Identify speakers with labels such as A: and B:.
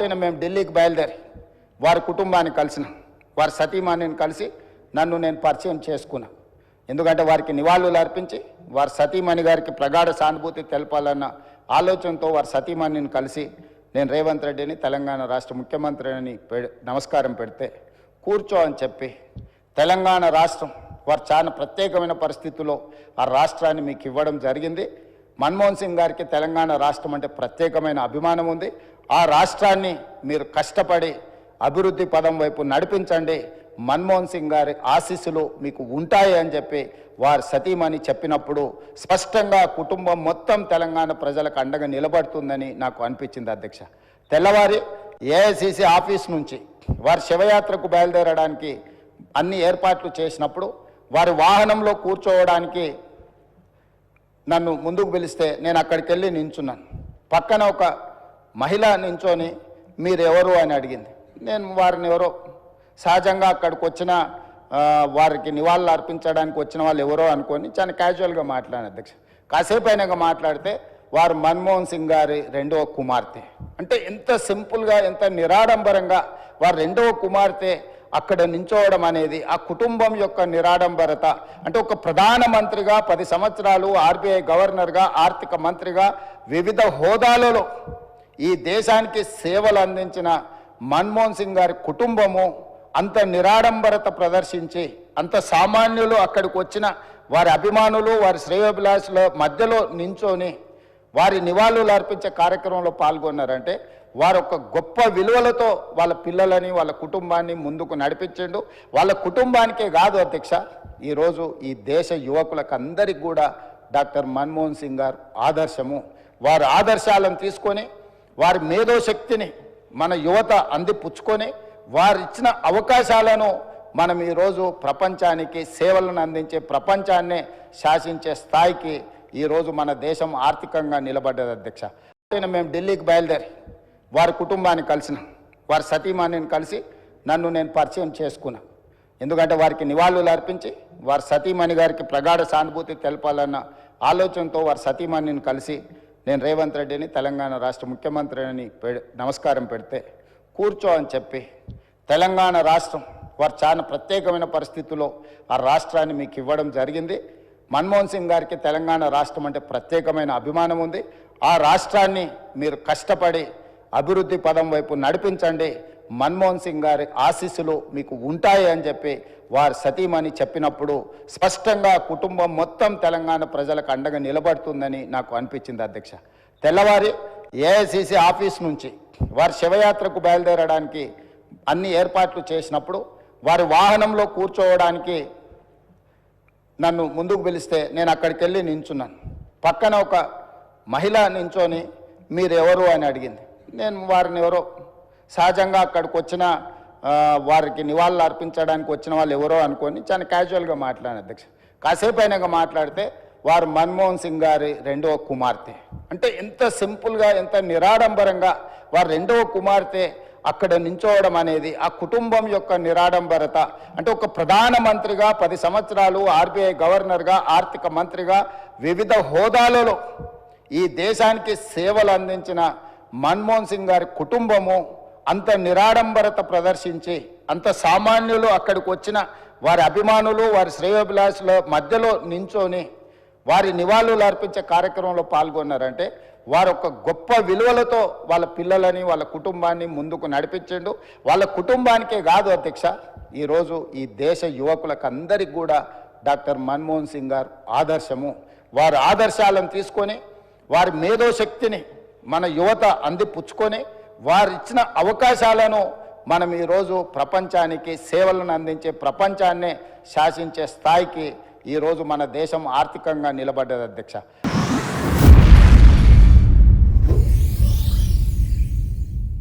A: మేము ఢిల్లీకి బయలుదేరి వారి కుటుంబాన్ని కలిసిన వారి సతీమణిని కలిసి నన్ను నేను పరిచయం చేసుకున్నా. ఎందుకంటే వారికి నివాళులు అర్పించి వారి సతీమణి గారికి ప్రగాఢ సానుభూతి తెలపాలన్న ఆలోచనతో వారి సతీమణిని కలిసి నేను రేవంత్ రెడ్డిని తెలంగాణ రాష్ట్ర ముఖ్యమంత్రిని నమస్కారం పెడితే కూర్చో అని చెప్పి తెలంగాణ రాష్ట్రం వారు చాలా ప్రత్యేకమైన పరిస్థితుల్లో ఆ రాష్ట్రాన్ని మీకు ఇవ్వడం జరిగింది. మన్మోహన్ సింగ్ గారికి తెలంగాణ రాష్ట్రం అంటే ప్రత్యేకమైన అభిమానం ఉంది. ఆ రాష్ట్రాన్ని మీరు కష్టపడి అభివృద్ధి పదం వైపు నడిపించండి, మన్మోహన్ సింగ్ గారి ఆశీస్సులు మీకు ఉంటాయి అని చెప్పి వారి సతీమణి చెప్పినప్పుడు స్పష్టంగా కుటుంబం మొత్తం తెలంగాణ ప్రజలకు అండగా నిలబడుతుందని నాకు అనిపించింది అధ్యక్ష. తెల్లవారి ఏఐసిసి ఆఫీస్ నుంచి వారి శివయాత్రకు బయలుదేరడానికి అన్ని ఏర్పాట్లు చేసినప్పుడు వారి వాహనంలో కూర్చోవడానికి నన్ను ముందుకు పిలిస్తే నేను అక్కడికి వెళ్ళి నించున్నాను. పక్కన ఒక మహిళ నించొని మీరెవరు అని అడిగింది. నేను వారిని ఎవరో సహజంగా అక్కడికి వచ్చిన వారికి నివాళులు అర్పించడానికి వచ్చిన వాళ్ళు ఎవరో అనుకొని చాలా క్యాజువల్గా మాట్లాడాను అధ్యక్ష. కాసేపు అయినాక మాట్లాడితే వారు మన్మోహన్ సింగ్ గారి రెండవ కుమార్తె. అంటే ఎంత సింపుల్గా ఎంత నిరాడంబరంగా వారి రెండవ కుమార్తె అక్కడ నించోవడం అనేది ఆ కుటుంబం యొక్క నిరాడంబరత. అంటే ఒక ప్రధానమంత్రిగా 10 సంవత్సరాలు ఆర్బీఐ గవర్నర్గా ఆర్థిక మంత్రిగా వివిధ హోదాలలో ఈ దేశానికి సేవలు అందించిన మన్మోహన్ సింగ్ గారి కుటుంబము అంత నిరాడంబరత ప్రదర్శించి అంత సామాన్యులు అక్కడికి వచ్చిన వారి అభిమానులు వారి శ్రేయోభిలాషుల మధ్యలో నించొని వారి నివాళులు అర్పించే కార్యక్రమంలో పాల్గొన్నారంటే వారు ఒక గొప్ప విలువలతో వాళ్ళ పిల్లలని వాళ్ళ కుటుంబాన్ని ముందుకు నడిపించండు. వాళ్ళ కుటుంబానికే కాదు అధ్యక్ష, ఈరోజు ఈ దేశ యువకులకు అందరికీ కూడా డాక్టర్ మన్మోహన్ సింగ్ గారు ఆదర్శము. వారి ఆదర్శాలను తీసుకొని వారి మేధోశక్తిని మన యువత అందిపుచ్చుకొని వారు ఇచ్చిన అవకాశాలను మనం ఈరోజు ప్రపంచానికి సేవలను అందించే ప్రపంచాన్నే శాసించే స్థాయికి ఈరోజు మన దేశం ఆర్థికంగా నిలబడ్డది అధ్యక్ష. మేము ఢిల్లీకి బయలుదేరి వారి కుటుంబాన్ని కలిసిన వారి సతీమణిని కలిసి నన్ను నేను పరిచయం చేసుకున్నా. ఎందుకంటే వారికి నివాళులు అర్పించి వారి సతీమణి గారికి ప్రగాఢ సానుభూతి తెలపాలన్న ఆలోచనతో వారి సతీమణిని కలిసి నేను రేవంత్ రెడ్డిని తెలంగాణ రాష్ట్ర ముఖ్యమంత్రిని నమస్కారం పెడితే కూర్చో అని చెప్పి తెలంగాణ రాష్ట్రం వారు చాలా ప్రత్యేకమైన పరిస్థితుల్లో ఆ రాష్ట్రాన్ని మీకు ఇవ్వడం జరిగింది. మన్మోహన్ సింగ్ గారికి తెలంగాణ రాష్ట్రం అంటే ప్రత్యేకమైన అభిమానం ఉంది. ఆ రాష్ట్రాన్ని మీరు కష్టపడి అభివృద్ధి పదం వైపు నడిపించండి, మన్మోహన్ సింగ్ గారి ఆశీస్సులు మీకు ఉంటాయి అని చెప్పి వారి సతీమణి చెప్పినప్పుడు స్పష్టంగా కుటుంబం మొత్తం తెలంగాణ ప్రజలకు అండగా నిలబడుతుందని నాకు అనిపించింది అధ్యక్ష. తెల్లవారి ఏఐసిసి ఆఫీస్ నుంచి వారి శివయాత్రకు బయలుదేరడానికి అన్ని ఏర్పాట్లు చేసినప్పుడు వారి వాహనంలో కూర్చోవడానికి నన్ను ముందుకు పిలిస్తే నేను అక్కడికి వెళ్ళి నించున్నాను. పక్కన ఒక మహిళ నించొని మీరెవరు అని అడిగింది. నేను వారిని ఎవరో సహజంగా అక్కడికి వచ్చిన వారికి నివాళులు అర్పించడానికి వచ్చిన వాళ్ళు ఎవరో అనుకొని చాలా క్యాజువల్గా మాట్లాడాను అధ్యక్ష. కాసేపు అయినాక మాట్లాడితే వారు మన్మోహన్ సింగ్ గారి రెండవ కుమార్తె. అంటే ఎంత సింపుల్గా ఎంత నిరాడంబరంగా వారి రెండవ కుమార్తె అక్కడ నించోవడం అనేది ఆ కుటుంబం యొక్క నిరాడంబరత. అంటే ఒక ప్రధానమంత్రిగా 10 సంవత్సరాలు ఆర్బీఐ గవర్నర్గా ఆర్థిక మంత్రిగా వివిధ హోదాలలో ఈ దేశానికి సేవలు అందించిన మన్మోహన్ సింగ్ గారి కుటుంబము అంత నిరాడంబరత ప్రదర్శించి అంత సామాన్యులు అక్కడికి వచ్చిన వారి అభిమానులు వారి శ్రేయోభిలాషుల మధ్యలో నించొని వారి నివాళులు అర్పించే కార్యక్రమంలో పాల్గొన్నారంటే వారు ఒక గొప్ప విలువలతో వాళ్ళ పిల్లలని వాళ్ళ కుటుంబాన్ని ముందుకు నడిపించండు. వాళ్ళ కుటుంబానికే కాదు అధ్యక్ష, ఈరోజు ఈ దేశ యువకులకు అందరికీ కూడా డాక్టర్ మన్మోహన్ సింగ్ గారు ఆదర్శము. వారి ఆదర్శాలను తీసుకొని వారి మేధోశక్తిని మన యువత అందిపుచ్చుకొని వారు ఇచ్చిన అవకాశాలను మనం ఈరోజు ప్రపంచానికి సేవలను అందించే ప్రపంచాన్నే శాసించే స్థాయికి ఈరోజు మన దేశం ఆర్థికంగా నిలబడ్డది అధ్యక్ష.